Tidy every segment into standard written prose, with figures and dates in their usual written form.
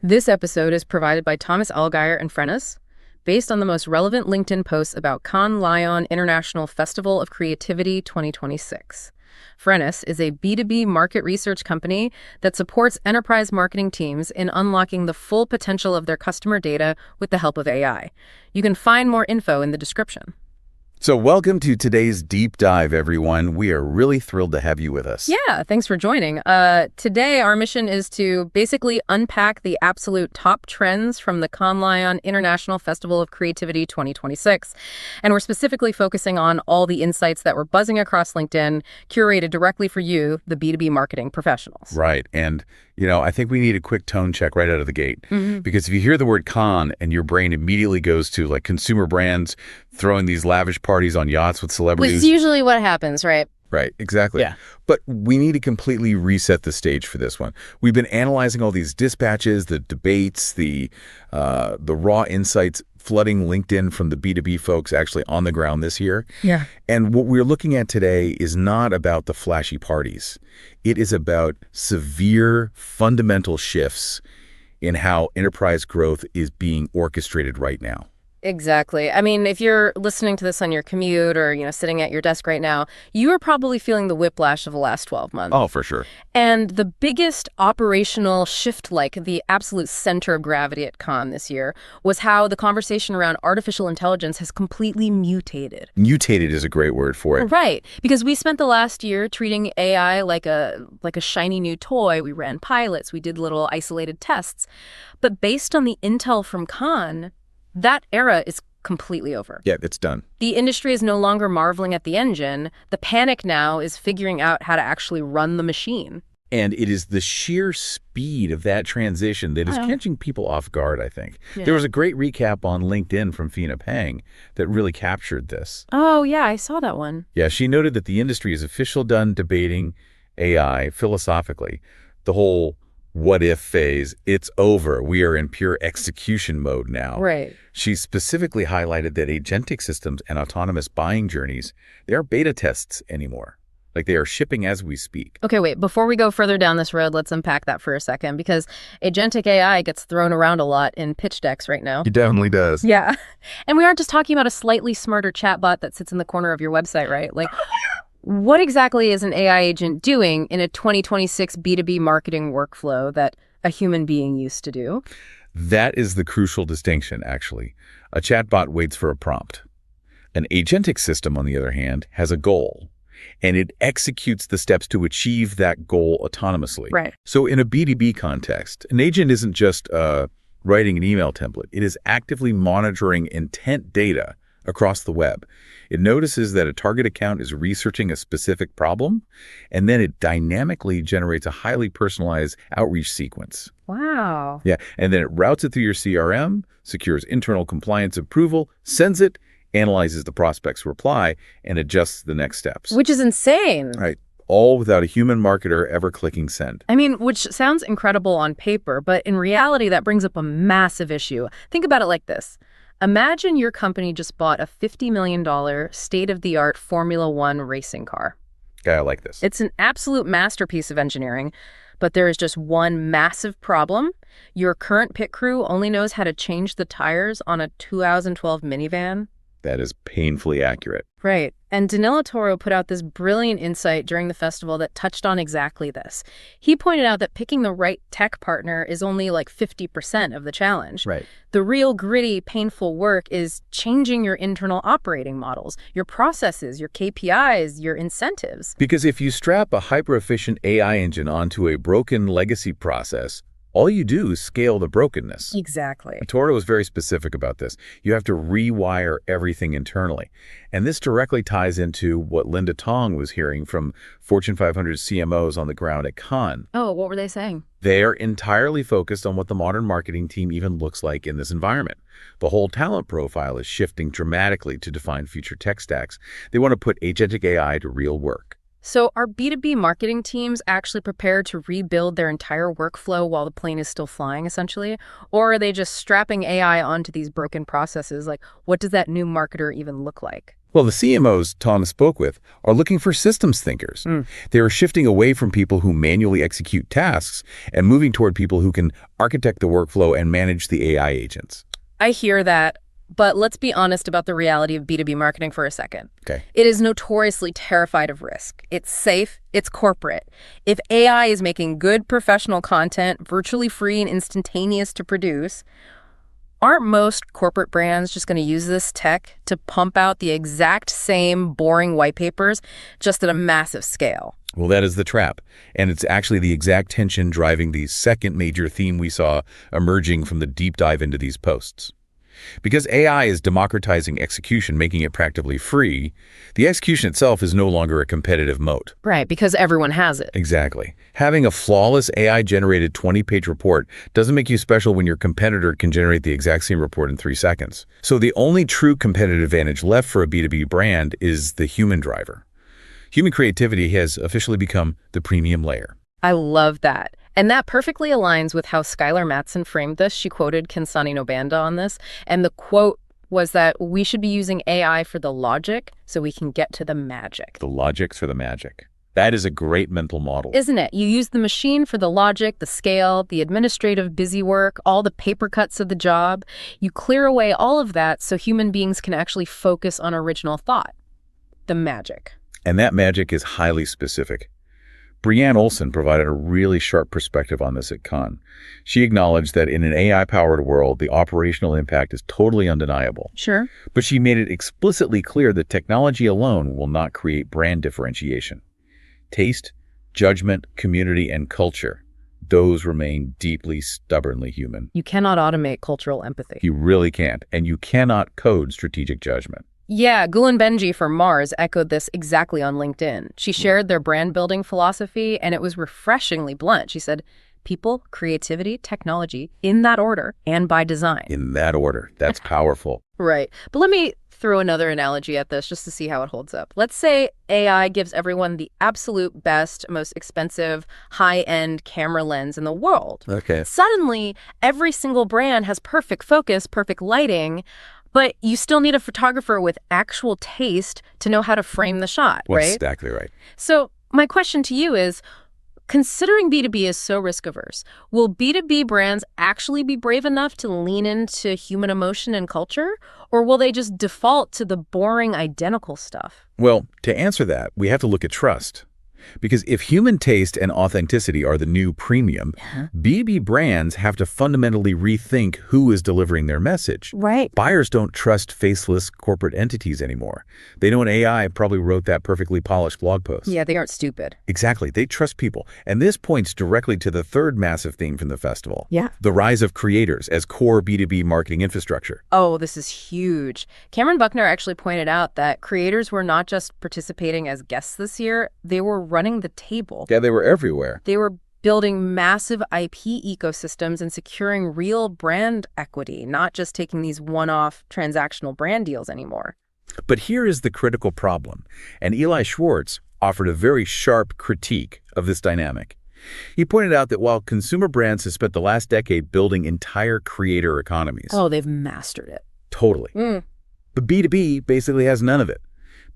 This episode is provided by Thomas Allgeier and Frennis, based on the most relevant LinkedIn posts about Cannes Lion International Festival of Creativity 2026. Frennis is a B2B market research company that supports enterprise marketing teams in unlocking the full potential of their customer data with the help of AI. You can find more info in the description. So welcome to today's deep dive, everyone. We are really thrilled to have you with us. Yeah, thanks for joining. Today, our mission is to basically unpack the absolute top trends from the Cannes Lion International Festival of Creativity 2026. And we're specifically focusing on all the insights that were buzzing across LinkedIn, curated directly for you, the B2B marketing professionals. Right. And, I think we need a quick tone check right out of the gate. Because if you hear the word Cannes and your brain immediately goes to like consumer brands throwing these lavish parties on yachts with celebrities. Which is usually what happens, right? Right, exactly. Yeah. But we need to completely reset the stage for this one. We've been analyzing all these dispatches, the debates, the raw insights flooding LinkedIn from the B2B folks actually on the ground this year. Yeah. And what we're looking at today is not about the flashy parties. It is about severe fundamental shifts in how enterprise growth is being orchestrated right now. Exactly. I mean, if you're listening to this on your commute or, sitting at your desk right now, you are probably feeling the whiplash of the last 12 months. Oh, for sure. And the biggest operational shift, like the absolute center of gravity at Cannes this year, was how the conversation around artificial intelligence has completely mutated. Mutated is a great word for it. Right. Because we spent the last year treating AI like a shiny new toy. We ran pilots. We did little isolated tests. But based on the intel from Cannes, that era is completely over. Yeah, it's done. The industry is no longer marveling at the engine. The panic now is figuring out how to actually run the machine. And it is the sheer speed of that transition that is catching people off guard, I think. Yeah. There was a great recap on LinkedIn from Phina Pang that really captured this. Oh, yeah, I saw that one. Yeah, she noted that the industry is officially done debating AI philosophically. The whole what if phase, it's over. We are in pure execution mode now. Right. She specifically highlighted that agentic systems and autonomous buying journeys, they aren't beta tests anymore. Like they are shipping as we speak. Okay, wait, before we go further down this road, let's unpack that for a second, because agentic AI gets thrown around a lot in pitch decks right now. It definitely does. Yeah. And we aren't just talking about a slightly smarter chatbot that sits in the corner of your website, right? Like, what exactly is an AI agent doing in a 2026 B2B marketing workflow that a human being used to do? That is the crucial distinction, actually. A chatbot waits for a prompt. An agentic system, on the other hand, has a goal, and it executes the steps to achieve that goal autonomously. Right. So in a B2B context, an agent isn't just writing an email template. It is actively monitoring intent data across the web. It notices that a target account is researching a specific problem, and then it dynamically generates a highly personalized outreach sequence. Wow. Yeah, and then it routes it through your CRM, secures internal compliance approval, sends it, analyzes the prospect's reply, and adjusts the next steps. Which is insane. Right. All without a human marketer ever clicking send. I mean, which sounds incredible on paper, but in reality, that brings up a massive issue. Think about it like this. Imagine your company just bought a $50 million state-of-the-art Formula One racing car. I like this. It's an absolute masterpiece of engineering, but there is just one massive problem. Your current pit crew only knows how to change the tires on a 2012 minivan. That is painfully accurate. Right. And Danilo Toro put out this brilliant insight during the festival that touched on exactly this. He pointed out that picking the right tech partner is only like 50% of the challenge. Right. The real gritty, painful work is changing your internal operating models, your processes, your KPIs, your incentives. Because if you strap a hyper-efficient AI engine onto a broken legacy process, all you do is scale the brokenness. Exactly. Toro was very specific about this. You have to rewire everything internally. And this directly ties into what Linda Tong was hearing from Fortune 500 CMOs on the ground at Cannes. Oh, what were they saying? They are entirely focused on what the modern marketing team even looks like in this environment. The whole talent profile is shifting dramatically to define future tech stacks. They want to put agentic AI to real work. So are B2B marketing teams actually prepared to rebuild their entire workflow while the plane is still flying, essentially? Or are they just strapping AI onto these broken processes? Like, what does that new marketer even look like? Well, the CMOs Tom spoke with are looking for systems thinkers. They are shifting away from people who manually execute tasks and moving toward people who can architect the workflow and manage the AI agents. I hear that, but let's be honest about the reality of B2B marketing for a second. Okay. It is notoriously terrified of risk. It's safe, it's corporate. If AI is making good professional content virtually free and instantaneous to produce, aren't most corporate brands just going to use this tech to pump out the exact same boring white papers, just at a massive scale? Well, that is the trap. And it's actually the exact tension driving the second major theme we saw emerging from the deep dive into these posts. Because AI is democratizing execution, making it practically free, the execution itself is no longer a competitive moat. Right, because everyone has it. Exactly. Having a flawless AI-generated 20-page report doesn't make you special when your competitor can generate the exact same report in 3 seconds. So the only true competitive advantage left for a B2B brand is the human driver. Human creativity has officially become the premium layer. I love that. And that perfectly aligns with how Skylar Mattson framed this. She quoted Kinsani Nobanda on this. And the quote was that we should be using AI for the logic so we can get to the magic. The logics for the magic. That is a great mental model. Isn't it? You use the machine for the logic, the scale, the administrative busy work, all the paper cuts of the job. You clear away all of that so human beings can actually focus on original thought. The magic. And that magic is highly specific. Brianne Olson provided a really sharp perspective on this at Cannes. She acknowledged that in an AI-powered world, the operational impact is totally undeniable. Sure. But she made it explicitly clear that technology alone will not create brand differentiation. Taste, judgment, community, and culture, those remain deeply, stubbornly human. You cannot automate cultural empathy. You really can't, and you cannot code strategic judgment. Yeah, Gulen Benji from Mars echoed this exactly on LinkedIn. She shared their brand building philosophy, and it was refreshingly blunt. She said, people, creativity, technology, in that order, and by design. In that order. That's powerful. Right. But let me throw another analogy at this just to see how it holds up. Let's say AI gives everyone the absolute best, most expensive, high-end camera lens in the world. Okay. Suddenly, every single brand has perfect focus, perfect lighting, but you still need a photographer with actual taste to know how to frame the shot, Well, right? exactly right. So my question to you is, considering B2B is so risk-averse, will B2B brands actually be brave enough to lean into human emotion and culture? Or will they just default to the boring, identical stuff? Well, to answer that, we have to look at trust. Because if human taste and authenticity are the new premium, B2B brands have to fundamentally rethink who is delivering their message. Right. Buyers don't trust faceless corporate entities anymore. They know an AI probably wrote that perfectly polished blog post. Yeah, they aren't stupid. Exactly. They trust people. And this points directly to the third massive theme from the festival. Yeah. The rise of creators as core B2B marketing infrastructure. Oh, this is huge. Cameron Buckner actually pointed out that creators were not just participating as guests this year, they were running the table. Yeah, they were everywhere. They were building massive IP ecosystems and securing real brand equity, not just taking these one-off transactional brand deals anymore. But here is the critical problem, and Eli Schwartz offered a very sharp critique of this dynamic. He pointed out that while consumer brands have spent the last decade building entire creator economies. Oh, they've mastered it. Totally. But B2B basically has none of it.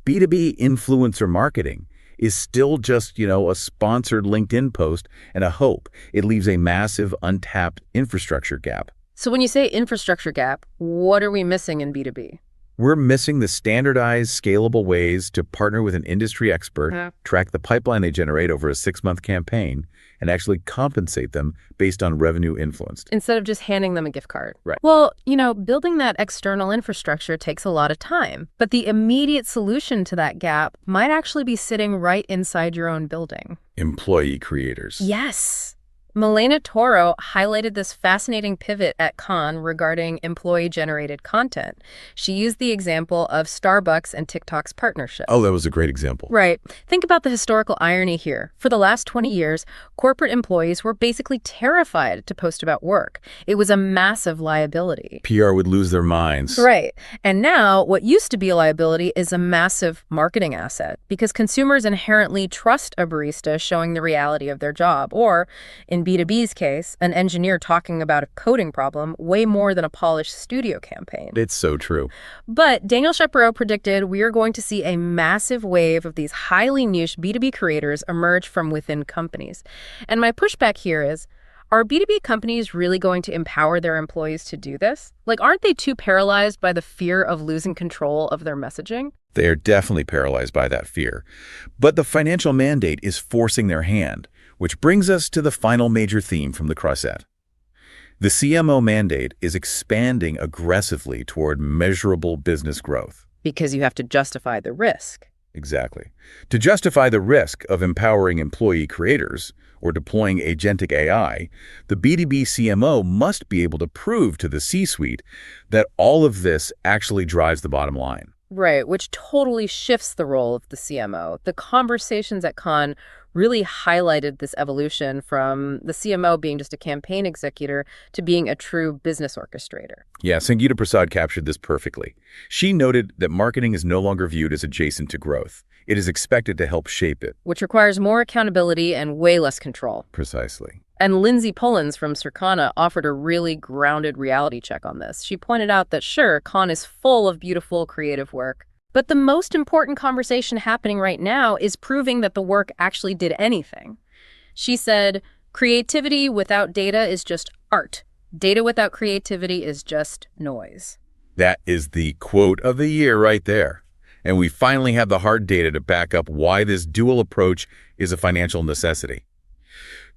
B2B influencer marketing is still just, a sponsored LinkedIn post and a hope. It leaves a massive untapped infrastructure gap. So when you say infrastructure gap, what are we missing in B2B? We're missing the standardized, scalable ways to partner with an industry expert, track the pipeline they generate over a 6-month campaign, and actually compensate them based on revenue influenced. Instead of just handing them a gift card. Right. Well, building that external infrastructure takes a lot of time. But the immediate solution to that gap might actually be sitting right inside your own building. Employee creators. Yes. Milena Toro highlighted this fascinating pivot at Cannes regarding employee-generated content. She used the example of Starbucks and TikTok's partnership. Oh, that was a great example. Right. Think about the historical irony here. For the last 20 years, corporate employees were basically terrified to post about work. It was a massive liability. PR would lose their minds. Right. And now, what used to be a liability is a massive marketing asset because consumers inherently trust a barista showing the reality of their job, or in B2B's case, an engineer talking about a coding problem way more than a polished studio campaign. It's so true. But Daniel Shapiro predicted we are going to see a massive wave of these highly niche B2B creators emerge from within companies. And my pushback here is, are B2B companies really going to empower their employees to do this? Like, aren't they too paralyzed by the fear of losing control of their messaging? They are definitely paralyzed by that fear. But the financial mandate is forcing their hand, which brings us to the final major theme from the Croisette. The CMO mandate is expanding aggressively toward measurable business growth. Because you have to justify the risk. Exactly. To justify the risk of empowering employee creators or deploying agentic AI, the B2B CMO must be able to prove to the C-suite that all of this actually drives the bottom line. Right, which totally shifts the role of the CMO. The conversations at Cannes really highlighted this evolution from the CMO being just a campaign executor to being a true business orchestrator. Yeah, Sangeeta Prasad captured this perfectly. She noted that marketing is no longer viewed as adjacent to growth. It is expected to help shape it. Which requires more accountability and way less control. Precisely. And Lindsay Pullins from Circana offered a really grounded reality check on this. She pointed out that, sure, Cannes is full of beautiful, creative work, but the most important conversation happening right now is proving that the work actually did anything. She said, creativity without data is just art. Data without creativity is just noise. That is the quote of the year right there. And we finally have the hard data to back up why this dual approach is a financial necessity.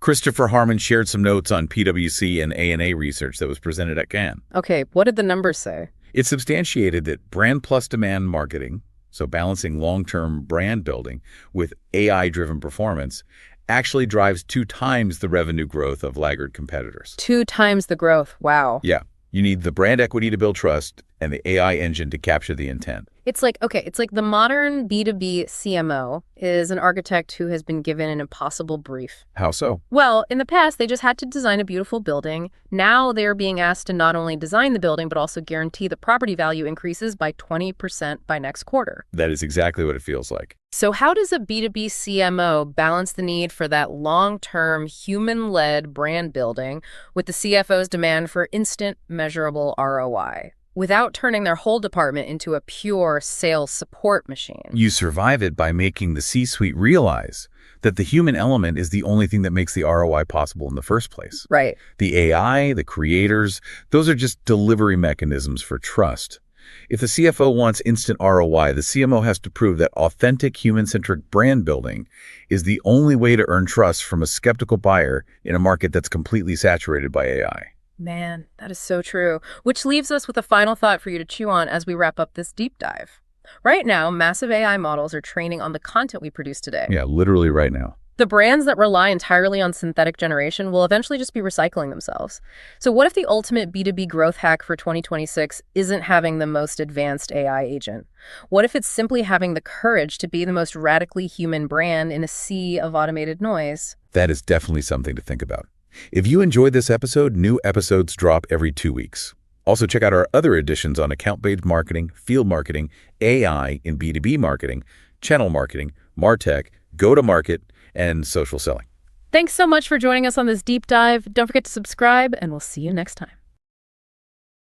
Christopher Harmon shared some notes on PwC and ANA research that was presented at Cannes. Okay, what did the numbers say? It substantiated that brand plus demand marketing, so balancing long-term brand building with AI-driven performance, actually drives 2 times the revenue growth of laggard competitors. 2 times the growth. Wow. Yeah. You need the brand equity to build trust and the AI engine to capture the intent. It's like the modern B2B CMO is an architect who has been given an impossible brief. How so? Well, in the past, they just had to design a beautiful building. Now they're being asked to not only design the building, but also guarantee the property value increases by 20% by next quarter. That is exactly what it feels like. So how does a B2B CMO balance the need for that long-term, human-led brand building with the CFO's demand for instant, measurable ROI, without turning their whole department into a pure sales support machine? You survive it by making the C-suite realize that the human element is the only thing that makes the ROI possible in the first place. Right. The AI, the creators, those are just delivery mechanisms for trust. If the CFO wants instant ROI, the CMO has to prove that authentic human-centric brand building is the only way to earn trust from a skeptical buyer in a market that's completely saturated by AI. Man, that is so true. Which leaves us with a final thought for you to chew on as we wrap up this deep dive. Right now, massive AI models are training on the content we produce today. Yeah, literally right now. The brands that rely entirely on synthetic generation will eventually just be recycling themselves. So what if the ultimate B2B growth hack for 2026 isn't having the most advanced AI agent? What if it's simply having the courage to be the most radically human brand in a sea of automated noise? That is definitely something to think about. If you enjoyed this episode, new episodes drop every 2 weeks. Also, check out our other editions on account-based marketing, field marketing, AI in B2B marketing, channel marketing, MarTech, go-to-market, and social selling. Thanks so much for joining us on this deep dive. Don't forget to subscribe, and we'll see you next time.